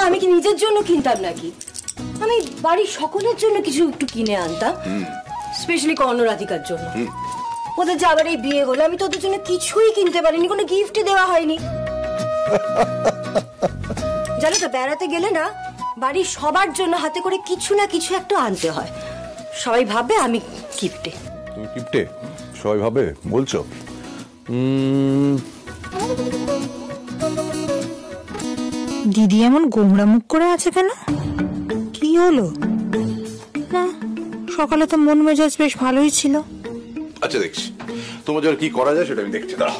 আমি কি নিজের জন্য কিনতাম নাকি? আমি বাড়ির সকলের জন্য কিছু একটু কিনে আনতাম, স্পেশালি কর্ণরাধিকার জন্য। ওদের যে আবার এই বিয়ে হলো, আমি তোদের জন্য কিছুই কিনতে পারিনি, কোনো গিফটই দেওয়া হয়নি। জানো তো, বেড়াতে গেলে না বাড়ির সবার জন্য হাতে করে কিছু না কিছু একটা আনতে হয়। সবাই ভাবে আমি গিফটে। তুমি গিফটে সবাই ভাবে বলছো? দিদি এমন গোমড়া মুখ করে আছে কেন? কি হলো? না, সকালে তো মন মেজাজ বেশ ভালোই ছিল। আচ্ছা দেখছি তোমার জন্য কি করা যায় সেটা আমি দেখছি। দাঁড়াও,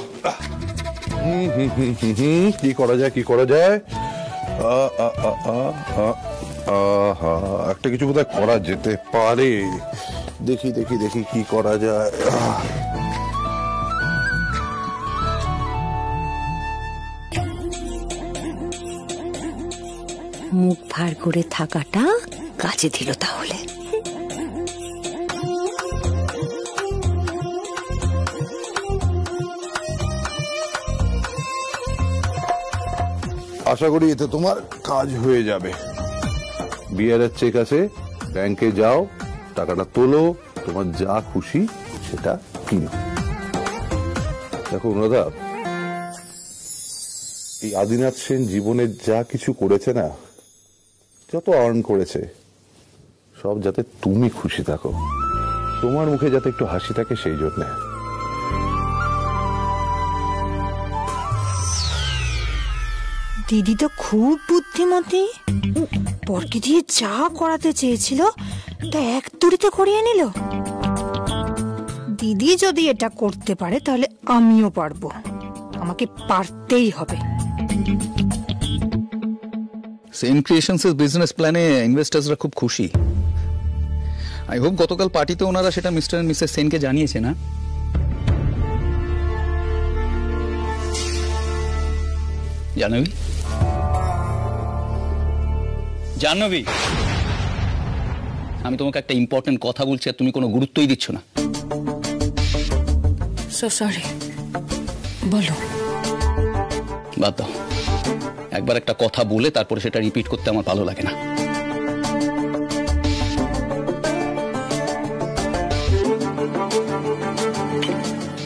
কি করা যায়, কি করা যায়? একটা কিছু বোধহয় করা যেতে পারে। দেখি দেখি দেখি কি করা যায়। মুখ ভার করে থাকাটা কাজে দিল তাহলে। আশা করি এতে তোমার কাজ হয়ে যাবে। বিয়ারের চেক আছে, ব্যাংকে যাও, টাকাটা তোলো, তোমার যা খুশি সেটা কিনো। দেখো অনুরাধা, এই আদিনাথ সেন জীবনে যা কিছু করেছে না, যত আর্ন করেছে, সব যাতে তুমি খুশি থাকো, তোমার মুখে যাতে একটু হাসি থাকে সেই জন্য। দিদি তো খুব বুদ্ধিমতী, পরকে দিয়ে যা করাতে চেয়েছিল তা এক তুড়িতে করিয়ে নিল। দিদি যদি এটা করতে পারে তাহলে আমিও পারবো, আমাকে পারতেই হবে। সেন ক্রিয়েশনসের বিজনেস প্ল্যানে ইনভেস্টার্সরা খুব খুশি। আই হোপ গতকাল পার্টিতে ওনারা সেটা মিস্টার এন্ড মিসেস সেনকে জানিয়েছে না? জাহ্নবী, জাহ্নবী, আমি তোমাকে একটা ইম্পর্টেন্ট কথা বলছি আর তুমি কোনো গুরুত্বই দিচ্ছ না। সো সরি, বলো। বাদ দাও, একবার একটা কথা বলে তারপরে সেটা রিপিট করতে আমার ভালো লাগে না।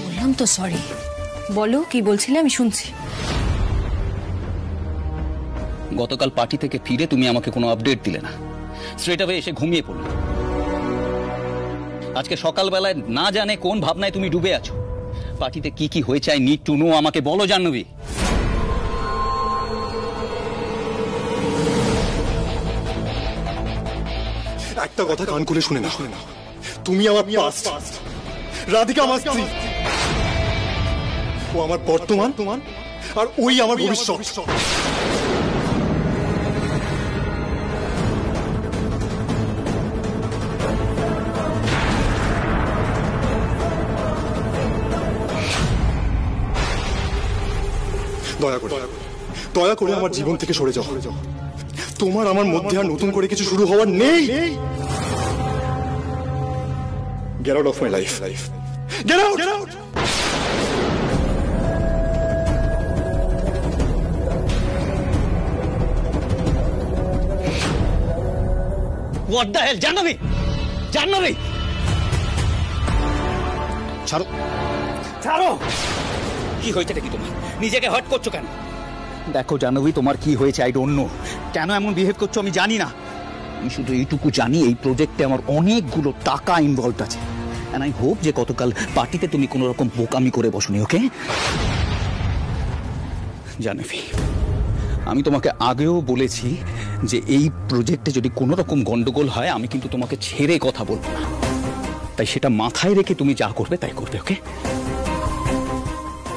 বললাম তো সরি। বলো কি বলছিলে, আমি শুনছি। গতকাল পার্টি থেকে ফিরে তুমি আমাকে কোনো আপডেট দিলে না, স্ট্রেট অ্যাওয়ে এসে ঘুমিয়ে পড়লে। আজকে সকালবেলায় না জানে কোন ভাবনায় তুমি ডুবে আছো। পার্টিতে কি কি হয়েছে আই নিড টু নো, আমাকে বলো জাহ্নবী। একটা কথা কান খুলে শুনে না, তুমি আমার পাস্ট, রাধিকা আমার স্ত্রী, ও আমার বর্তমান, আর ওই আমার ভবিষ্যৎ। দয়া করে আমার জীবন থেকে সরে যাও। তোমার আমার মধ্যে আর নতুন করে কিছু শুরু হওয়ার নেই। Get out of my life. Get out! What the hell, Jahnavi? Jahnavi, ছাড়ো, ছাড়ো। কি হয়েছে কি তোমার? নিজেকে হার্ট করছো কেন? দেখো জাহ্নবী, তোমার কি হয়েছে আই ডোন্ট নো। কেন এমন বিহেভ করছো আমি জানি না। আমি শুধু এইটুকু জানি, এই প্রজেক্টে আমার অনেকগুলো টাকা ইনভলভড আছে। এন্ড আই হোপ যে গতকাল পার্টিতে তুমি কোনো রকম বোকামি করে বসনি, ওকে? জাহ্নবী, আমি তোমাকে আগেও বলেছি যে এই প্রজেক্টে যদি কোনো রকম গন্ডগোল হয় আমি কিন্তু তোমাকে ছেড়ে কথা বলবো না। তাই সেটা মাথায় রেখে তুমি যা করবে তাই করবে, ওকে?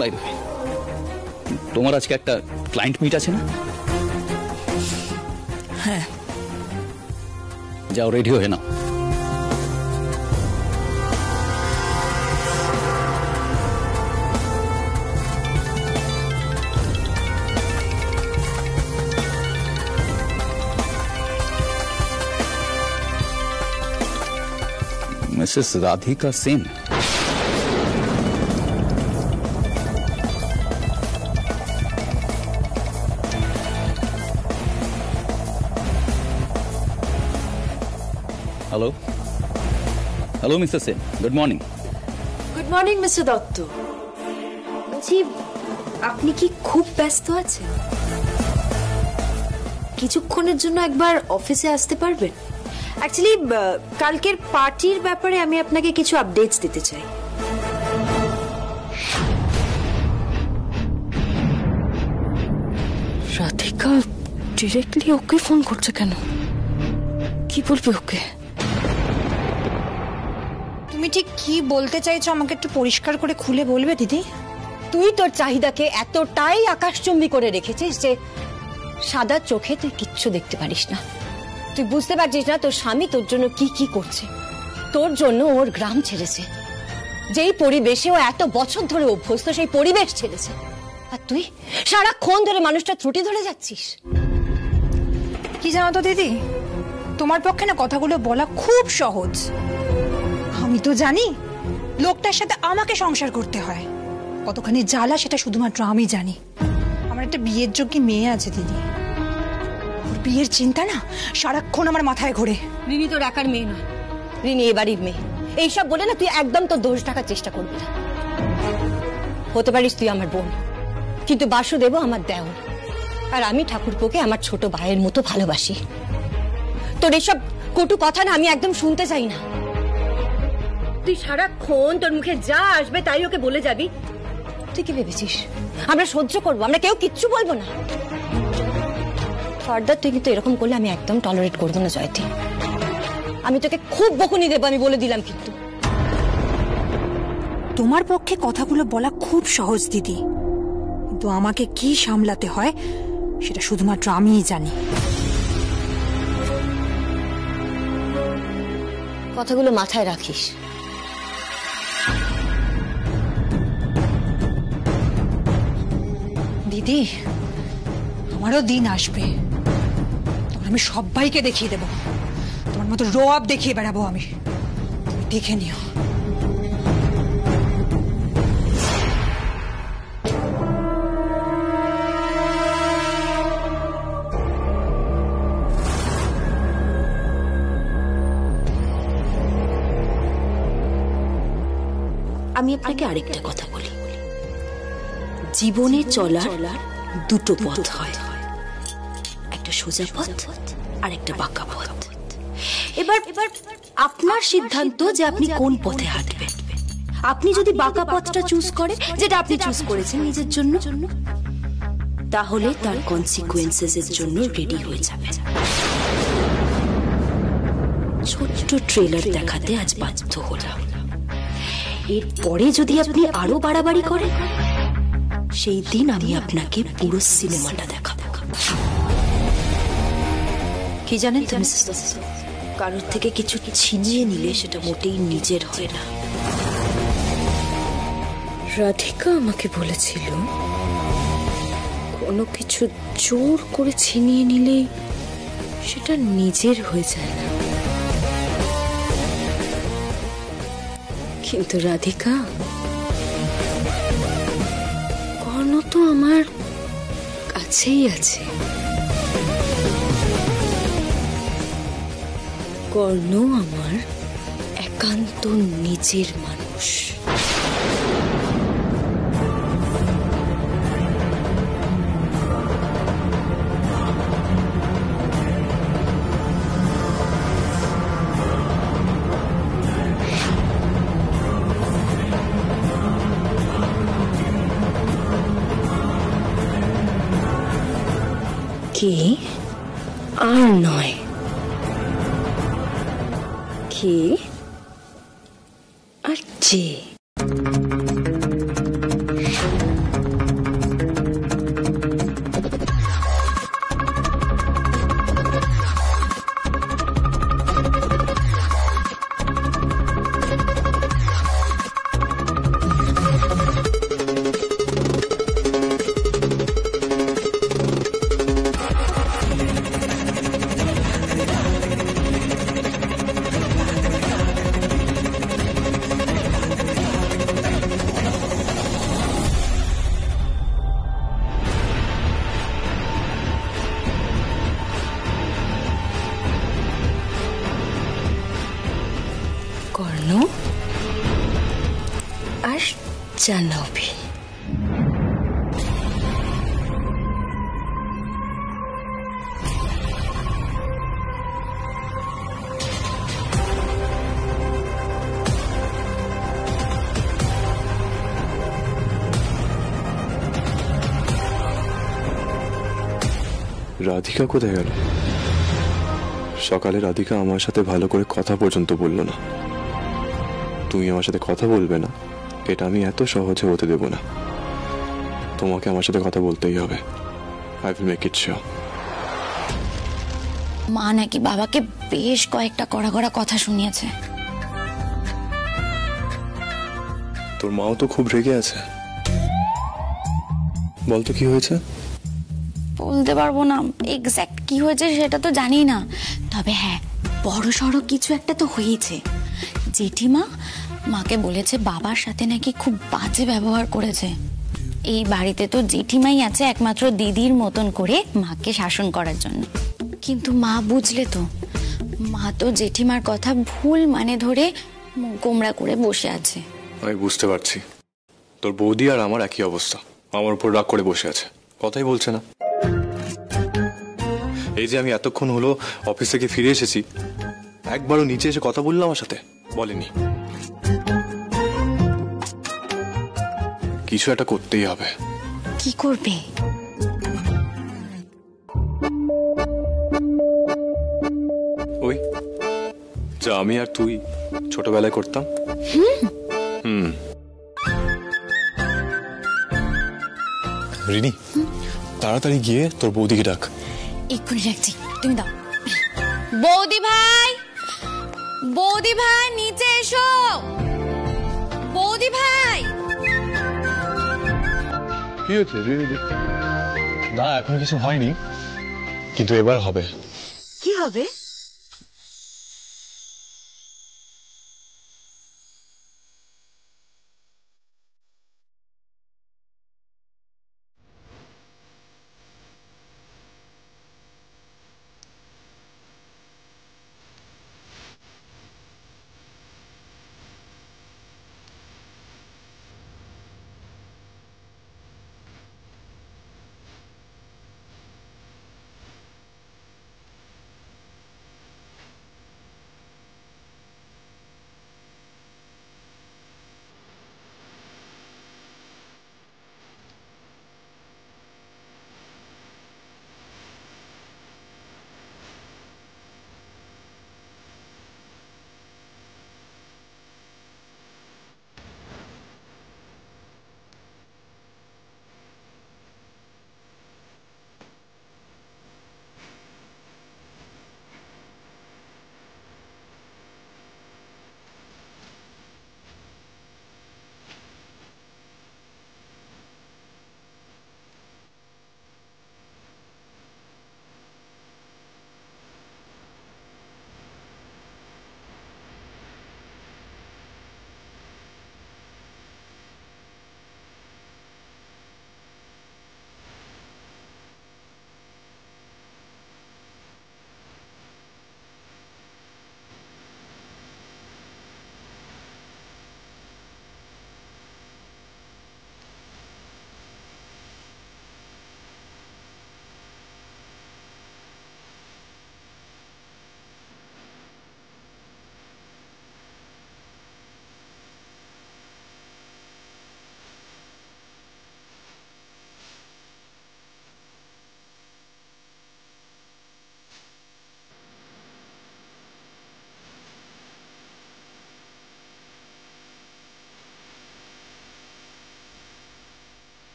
বাই দ্য ওয়ে, তোমার আজকে একটা ক্লায়েন্ট মিট আছে না? হ্যাঁ। যাও, রেডি হয়ে নাও। Mrs Radhika Sen. Hello hello Mr Sen, good morning. Good morning Mr Dutta. বলছি, আপনি কি খুব ব্যস্ত আছেন? কিছুক্ষণের জন্য একবার অফিসে আসতে পারবেন? অ্যাকচুয়ালি কালকের পার্টির ব্যাপারে আমি আপনাকে কিছু আপডেটস দিতে চাই। রাধিকা ডিরেক্টলি ওকে ফোন করছে কেন? কি বলবে ওকে? তুমি ঠিক কি বলতে চাইছো আমাকে একটু পরিষ্কার করে খুলে বলবে দিদি? তুই তোর চাহিদাকে এতটাই আকাশচুম্বী করে রেখেছিস যে সাদা চোখে তুই কিচ্ছু দেখতে পারিস না। তুই বুঝতে পারছিস না তোর স্বামী তোর জন্য কি কি করছে। তোর জন্য ওর গ্রাম ছেড়েছে, যেই পরিবেশে ও এত বছর ধরে অভ্যস্ত, সেই পরিবেশ ছেড়েছে। আর তুই সারাক্ষণ ধরে মানুষটা ত্রুটি ধরে যাচ্ছিস। কি জানো তো দিদি, তোমার পক্ষে না কথাগুলো বলা খুব সহজ। আমি তো জানি লোকটার সাথে আমাকে সংসার করতে হয়, কতখানি জ্বালা সেটা শুধুমাত্র আমি জানি। আমার একটা বিয়ের যোগ্য মেয়ে আছে দিদি, ওর বিয়ের চিন্তা না সারাক্ষণ আমার মাথায় ঘোরে। রিনি তোর একার মেয়ে নয়, রিনি এ বাড়ির মেয়ে। এইসব বলে না তুই একদম তোর দোষ ঢাকার চেষ্টা করবি না। হতে পারিস তুই আমার বোন, কিন্তু বাসুদেবও আমার দেওর, আর আমি ঠাকুরপোকে আমার ছোট ভাইয়ের মতো ভালোবাসি। তোর এসব কটু কথা না আমি একদম শুনতে চাই না। তুই সারাক্ষণ তোর মুখে যা আসবে তাই ওকে বলে যাবি। তুই কি ভেবেছিস আমরা সহ্য করবো? আমরা কেউ কিচ্ছু বলবো না। ফার্দার তুই কিন্তু এরকম করলে আমি একদম টলারেট করবো না জয়তী। আমি তোকে খুব বকুনি দেবো, আমি বলে দিলাম। কিন্তু তোমার পক্ষে কথাগুলো বলা খুব সহজ দিদি, কিন্তু আমাকে কি সামলাতে হয় সেটা শুধুমাত্র আমিই জানি। কথাগুলো মাথায় রাখিস। দিদি, আমারও দিন আসবে, তখন আমি সবাইকে দেখিয়ে দেবো, তোমার মতো রোয়াব দেখিয়ে বেড়াবো আমি। তুমি দেখে নিও। আমি আপনাকে আরেকটা কথা বলি, জীবনে চলার দুটো পথ হয়, একটা সোজা পথ আর একটা বাঁকা পথ। এবার আপনার সিদ্ধান্ত যে আপনি কোন পথে হাঁটবেন। আপনি যদি বাঁকা পথটা চুজ করে, যেটা আপনি চুজ করেছেন নিজের জন্য, তাহলে তার কনসিকুয়েন্সেস এর জন্য রেডি হয়ে যাবে। ছোট্ট ট্রেলার দেখাতে আজ বাধ্য হলাম। এরপরে যদি আপনি আরো বাড়াবাড়ি করেন, সেই দিন আমি আপনাকে পুরো সিনেমাটা দেখাবো। কি জানেন তো মিসেস দত্ত, কারোর থেকে কিছু ছিনিয়ে নিলে সেটা মোটেই নিজের হয় না। রাধিকা আমাকে বলেছিল কোনো কিছু জোর করে ছিনিয়ে নিলে সেটা নিজের হয়ে যায় না। কিন্তু রাধিকা, কর্ণ তো আমার কাছেই আছে। কর্ণ আমার একান্ত নিজের মানুষ। কে আর নয়, কে আর যে। জাহ্নবী। রাধিকা কোথায় গেল? সকালে রাধিকা আমার সাথে ভালো করে কথা পর্যন্ত বললো না। তুমি আমার সাথে কথা বলবে না এটা আমি এত সহজে হতে দেব না। তোমাকে আমার সাথে কথা বলতেই হবে। I will make it sure. মা নাকি বাবাকে বেশ কয়েকটা কড়া কড়া কথা শুনিয়েছে। তোর মাও তো খুব রেগে আছে। বলতো কি হয়েছে? বলতে পারবো না এক্স্যাক্ট কি হয়েছে সেটা তো জানি না, তবে হ্যাঁ বড় সড়ো কিছু একটা তো হয়েছে। জেঠিমা মাকে বলেছে বাবার সাথে নাকি খুব বাজে ব্যবহার করেছে। এই বাড়িতে তো জেঠিমাই আছে একমাত্র দিদির মতন করে মাকে শাসন করার জন্য, কিন্তু মা বুঝলে তো, মা তো জেঠিমার কথা ভুল মানে ধরে মুখ গোমড়া করে বসে আছে। আমি বুঝতে পারছি তোর বৌদি আর আমার একই অবস্থা। আমার উপর রাগ করে বসে আছে, কথাই বলছে না। এই যে আমি এতক্ষণ হলো অফিস থেকে ফিরে এসেছি, একবারও নিচে এসে কথা বললাম আমার সাথে? বলেনি। কিছু একটা করতেই হবে। কি করবে? ওই যা আমি আর তুই ছোটবেলায় করতাম। রিনি, তাড়াতাড়ি গিয়ে তোর বৌদিকে ডাক। এক্ষুনি রাখছি, তুমি দাও। বৌদি ভাই, বৌদি ভাই নিচে এসো। বৌদি ভাই। কি হয়েছে? না এখন কিছু হয়নি, কিন্তু এবার হবে। কি হবে?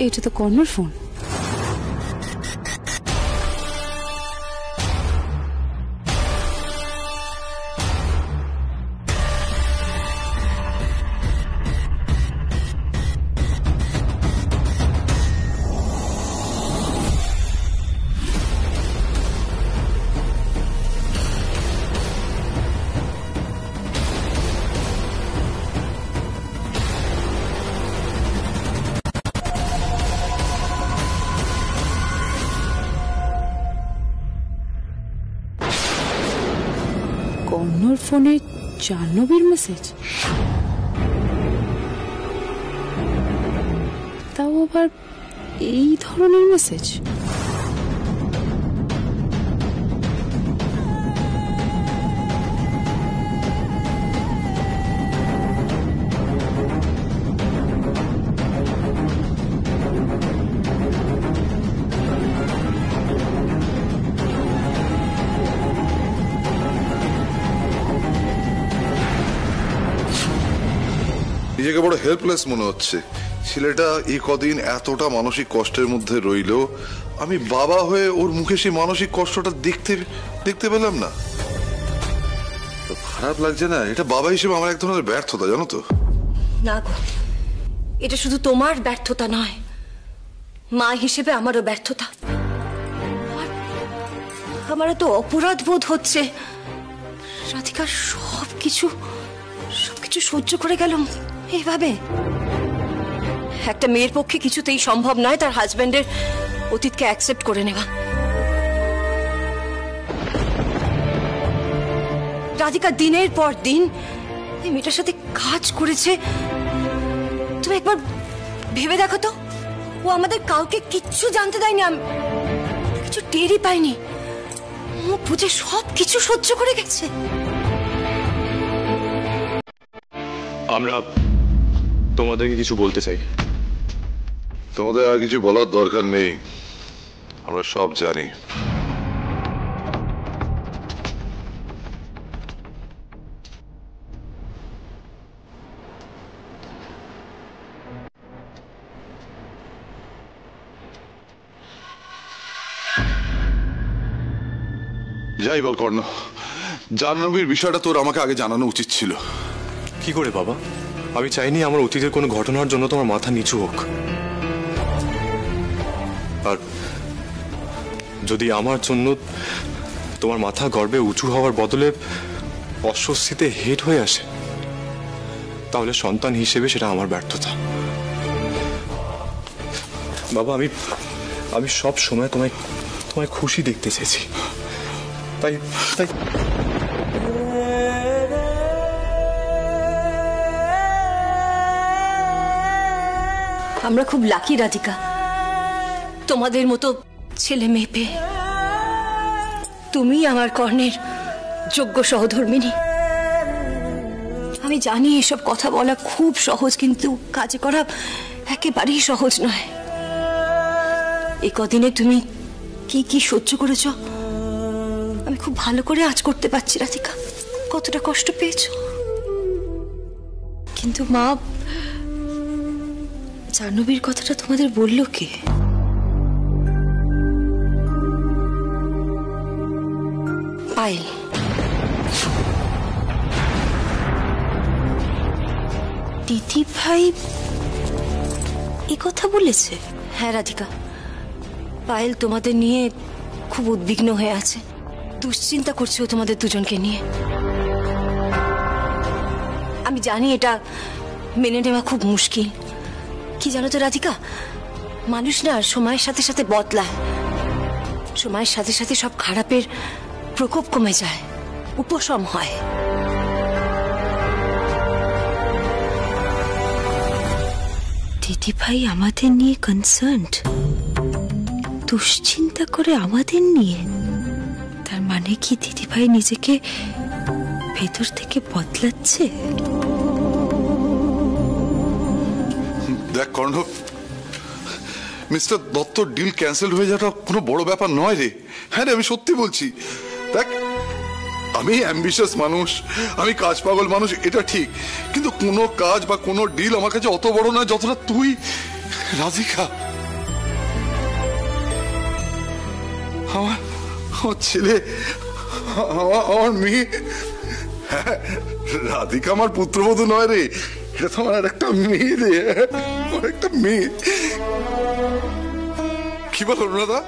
এটা তো কর্ণর ফোন। কর্ণর ফোনে জাহ্নবীর মেসেজ, তাও আবার এই ধরনের মেসেজ। নিজেকে বড় হেল্পলেস মনে হচ্ছে। ছেলেটা এই কদিন এতটা মানসিক কষ্টের মধ্যে রইল, আমি বাবা হয়ে ওর মুখে সেই মানসিক কষ্টটা দেখতে পেলাম না। খারাপ লাগছে না? এটা বাবা হিসেবে আমার এক ধরনের ব্যর্থতা, জানো তো। না গো, এটা শুধু তোমার ব্যর্থতা নয়, মা হিসেবে আমারও ব্যর্থতা। আমার তো অপরাধ বোধ হচ্ছে। রাধিকা সবকিছু সহ্য করে গেল এইভাবে। একটা মেয়ের পক্ষে কিছুতেই সম্ভব নয় তার হাজবেন্ডের অতীতকে অ্যাকসেপ্ট করে নেওয়া। রাধিকা দিনের পর দিন এই মেয়েটার সাথে কাজ করেছে। তুমি একবার ভেবে দেখো তো, ও আমাদের কাউকে কিচ্ছু জানতে দেয়নি, কিছু টেরই পাইনি। ও বুঝে সবকিছু সহ্য করে গেছে। আমরা তোমাদেরকে কিছু বলতে চাই। তোমাদের আর কিছু বলার দরকার নেই, আমরা সব জানি। যাই বল কর্ণ, জাহ্নবীর বিষয়টা তোর আমাকে আগে জানানো উচিত ছিল। কি করে বাবা? আমি চাইনি আমার অতীতের কোনো ঘটনার জন্য তোমার মাথা নিচু হোক। আর যদি আমার জন্য তোমার মাথা গর্বে উঁচু হওয়ার বদলে অস্বস্তিতে হেট হয়ে আসে, তাহলে সন্তান হিসেবে সেটা আমার ব্যর্থতা। বাবা, আমি সব সময় তোমায় খুশি দেখতে চেয়েছি, তাই আমরা খুব লাকি রাধিকা, তোমাদের মতো ছেলে মেয়ে পেয়ে। তুমি আমার কর্ণের যোগ্য সহধর্মিনী। আমি জানি এসব কথা বলা খুব সহজ, কিন্তু কাজে করা একেবারেই সহজ নয়। এই কদিনে তুমি কি সহ্য করেছ আমি খুব ভালো করে আজ করতে পারছি রাধিকা, কতটা কষ্ট পেয়েছো। কিন্তু মা, জাহ্নবীর কথাটা তোমাদের বললো কে? পায়েল। দিদি ভাই এ কথা বলেছে? হ্যাঁ রাধিকা, পায়েল তোমাদের নিয়ে খুব উদ্বিগ্ন হয়ে আছে, দুশ্চিন্তা করছে তোমাদের দুজনকে নিয়ে। আমি জানি এটা মেনে নেওয়া খুব মুশকিল। কি জানো তো রাধিকা, মানুষ না সময়ের সাথে সাথে বদলায়, সময়ের সাথে সাথে সব খারাপের প্রকোপ কমে যায়, উপশম হয়। দিদি ভাই আমাদের নিয়ে কনসার্নড, দুশ্চিন্তা করে আমাদের নিয়ে। তার মানে কি দিদি ভাই নিজেকে ভেতর থেকে বদলাচ্ছে? দেখ কর্ণ, মিস্টার দত্ত ডিল ক্যান্সেল হয়ে যাওয়াটা কোনো বড় ব্যাপার নয় রে। হ্যাঁ রে, আমি সত্যি বলছি। দেখ, আমি অ্যাম্বিশাস মানুষ, আমি কাজ পাগল মানুষ, এটা ঠিক, কিন্তু কোনো কাজ বা কোনো ডিল আমার কাছে অত বড় নয় যতটা তুই রাধিকা। আমার ছেলে, আমার মেয়ে। হ্যাঁ, রাধিকা আমার পুত্রবধূ নয় রে, এটা তো আমার একটা মেয়ে রে, আমার একটা মেয়ে। কি বল অনুরাধা?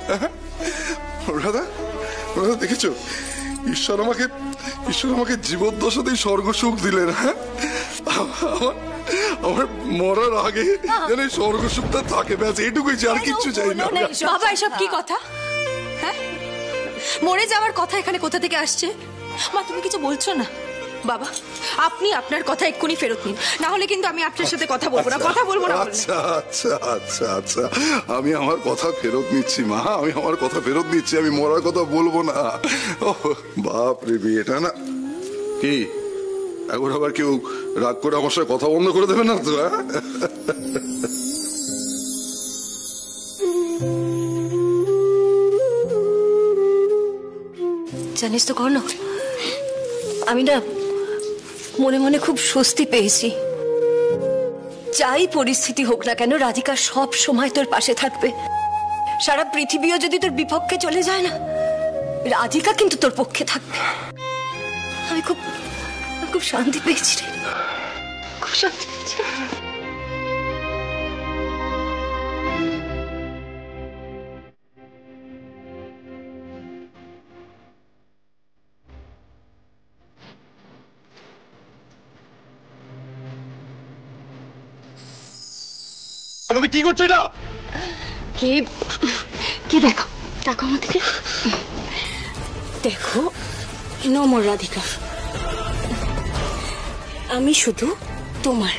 অনুরাধা, অনুরাধা দেখেছো, ঈশ্বর আমাকে জীবদ্দশাতেই স্বর্গ সুখ দিলেন। হ্যাঁ, আমার মরার আগে যেন স্বর্গ সুখটা থাকে, ব্যাস এইটুকুই, আর কিচ্ছু চাই না। বাবা, এসব কি কথা? হ্যাঁ, মরে যাওয়ার কথা এখানে কোথা থেকে আসছে? মা, তুমি কিছু বলছো না? বাবা, আপনি আপনার কথা এক্ষুনি ফেরত নিন, না হলে কিন্তু আমি আপনার সাথে কথা বলবো না, কথা বলবো না। আচ্ছা আচ্ছা আচ্ছা আচ্ছা, আমি আমার কথা ফেরত নিচ্ছি মা, আমি আমার কথা ফেরত নিচ্ছি, আমি মরার কথা বলবো না। বাপ রে, বিয়েটা না কি এখন আবার কেউ রাগ করে আমার সাথে কথা বন্ধ করে দেবে না তো? জানিস তো কর্ণ, আমি না মনে মনে খুব স্বস্তি পেয়েছি। যাই পরিস্থিতি হোক না কেন, রাধিকা সব সময় তোর পাশে থাকবে। সারা পৃথিবীও যদি তোর বিপক্ষে চলে যায় না, রাধিকা কিন্তু তোর পক্ষে থাকবে। আমি খুব খুব শান্তি পেয়েছি রে, খুব শান্তি পেয়েছি। তুমি কি করছো এটা? কি দেখো, দেখো আমাদেরকে, দেখো নো মোর রাধিকা, আমি শুধু তোমার।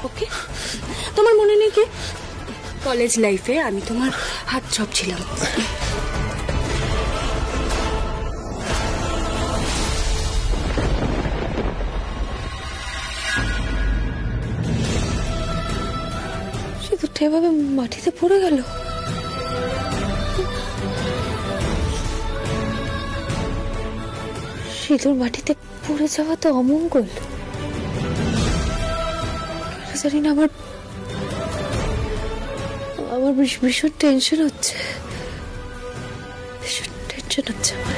ওকে, তোমার মনে নেই কি কলেজ লাইফে আমি তোমার হাত ছপ ছিলাম? সিঁদুরটা এভাবে মাটিতে পড়ে গেল। সিঁদুর মাটিতে পড়ে যাওয়া তো অমঙ্গল। জানি না, আমার ভীষণ টেনশন হচ্ছে, ভীষণ টেনশন হচ্ছে আমার।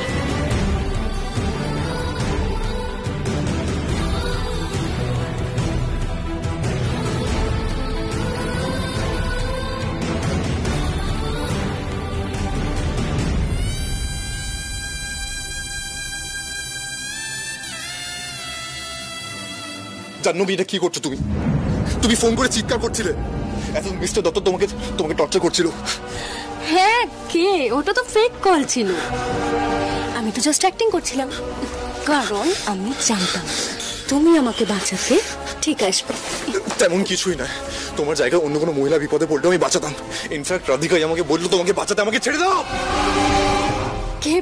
জাহ্নবী, এটা কি করছো তুমি? তুমি ফোন করে চিৎকার করছিলে, এত মিস্টার দত্ত তোমাকে টর্চার করছিল। হ্যাঁ, কে? ওটা তো ফেক কল ছিল, আমি তো জাস্ট অ্যাক্টিং করছিলাম, কারণ আমি জানতাম তুমি আমাকে বাঁচাতে ঠিক আসবে। তেমন কিছুই না, তোমার জায়গায় অন্য কোনো মহিলা বিপদে পড়লে আমি বাঁচাতাম। ইনফ্যাক্ট রাধিকাই আমাকে বললো তোমাকে বাঁচাতে, আমাকে ছেড়ে দাও। কে?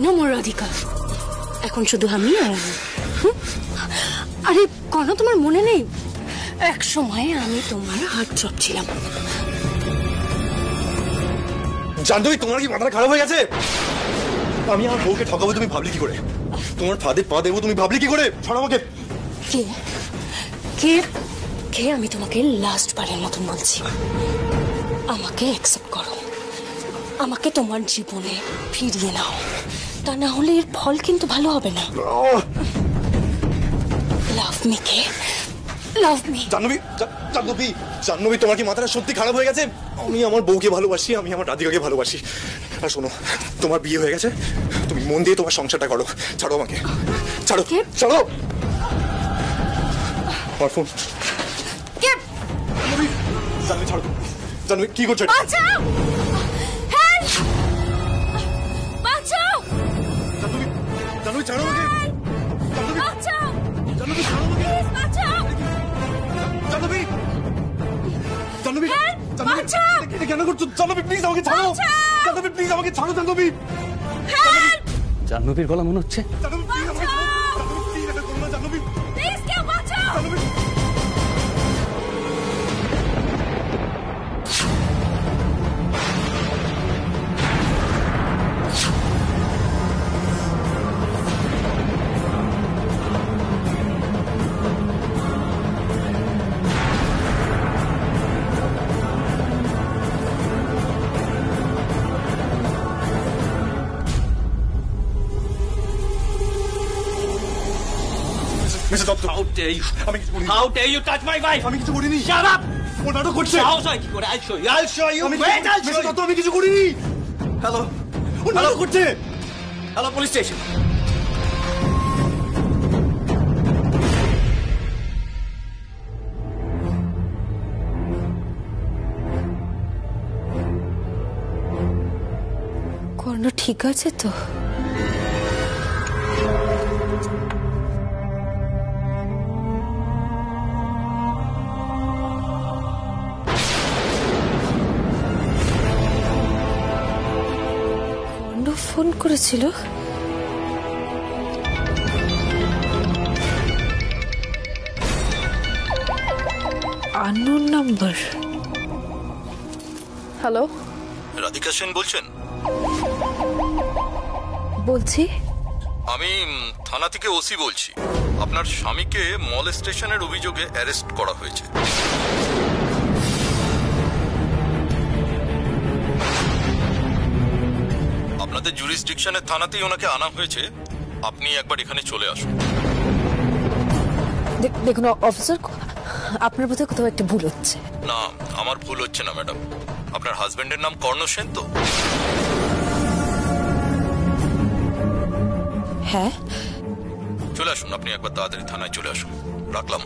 নো মোর রাধিকা, এখন শুধু আমি আর আমি। আরে কর্ণ, তোমার মনে নেই এক সময় আমি তোমার হাত চপ ছিলাম? জাহ্নবী, তোমার কি মাথা খারাপ হয়ে গেছে? আমি আমার বউকে ঠকাবো তুমি ভাবলি কি করে? তোমার ফাঁদে পা দেবো তুমি ভাবলি কি করে? ছাড়ো আমাকে। কে কে কে আমি তোমাকে লাস্ট বারের মতন বলছি, আমাকে অ্যাকসেপ্ট করো, আমাকে তোমার জীবনে ফিরিয়ে নাও, তা না হলে এর ফল কিন্তু ভালো হবে না। লাভ মি কে, লাভ মি। জাহ্নবী, তোমার কি মাথাটা সত্যি খারাপ হয়ে গেছে? আমি আমার বউকে ভালোবাসি, আমি আমার রাধিকাকে ভালোবাসি। আর শোনো, তোমার বিয়ে হয়ে গেছে, তুমি মন দিয়ে তোমার সংসারটা করো। ছাড়ো আমাকে, ছাড়ো, ছাড়ো আমার ফোন। জাহ্নবী, ছাড়ো। জাহ্নবী, কি করছো? বাঁচাও, হেল্প, বাঁচাও। জাহ্নবী, ছাড়ো আমাকে। বাঁচাও, জাহ্নবী, ছাড়ো আমাকে। বাঁচাও। জাহ্নবী, জাহ্নবী, বাঁচাও। এটা কেন করছো? জাহ্নবী, প্লিজ আমাকে ছাড়ো। জাহ্নবী, প্লিজ আমাকে ছাড়ো। জাহ্নবী, জাহ্নবীর গলা মনে হচ্ছে। জাহ্নবী, প্লিজ আমাকে ছাড়ো। জাহ্নবী, প্লিজ এটা করো না। জাহ্নবী, প্লিজ কেউ বাঁচাও। Jahnavi. Mister Dutta, How dare you? আমি কিছু করিনি। How dare you touch my wife? আমি কিছু করিনি। Shut up! ও নাটক করছে। সাহস হয় কি করে? I'll show you. I'll show you. আমি Wait, I'll show mister you. Dutta, আমি কিছু করিনি। Hello. ও নাটক করছে। Hello, police station. কর্ণ ঠিক আছে তো? ফোন করেছিল? Unknown number. Hello, Radhika Sen বলছেন? বলছি। আমি থানা থেকে ওসি বলছি। আপনার স্বামীকে মলেস্টেশনের অভিযোগে অ্যারেস্ট করা হয়েছে। আপনাদের জুরিসডিকশনের থানাতেই ওনাকে আনা হয়েছে। আপনি একবার এখানে চলে আসুন। দেখুন অফিসার, আপনার বোধহয় কোথাও একটা ভুল হচ্ছে। না, আমার ভুল হচ্ছে না ম্যাডাম। আপনার হাজবেন্ডের নাম কর্ণ সেন তো? হ্যাঁ। চলে আসুন, আপনি একবার তাড়াতাড়ি থানায় চলে আসুন। রাখলাম।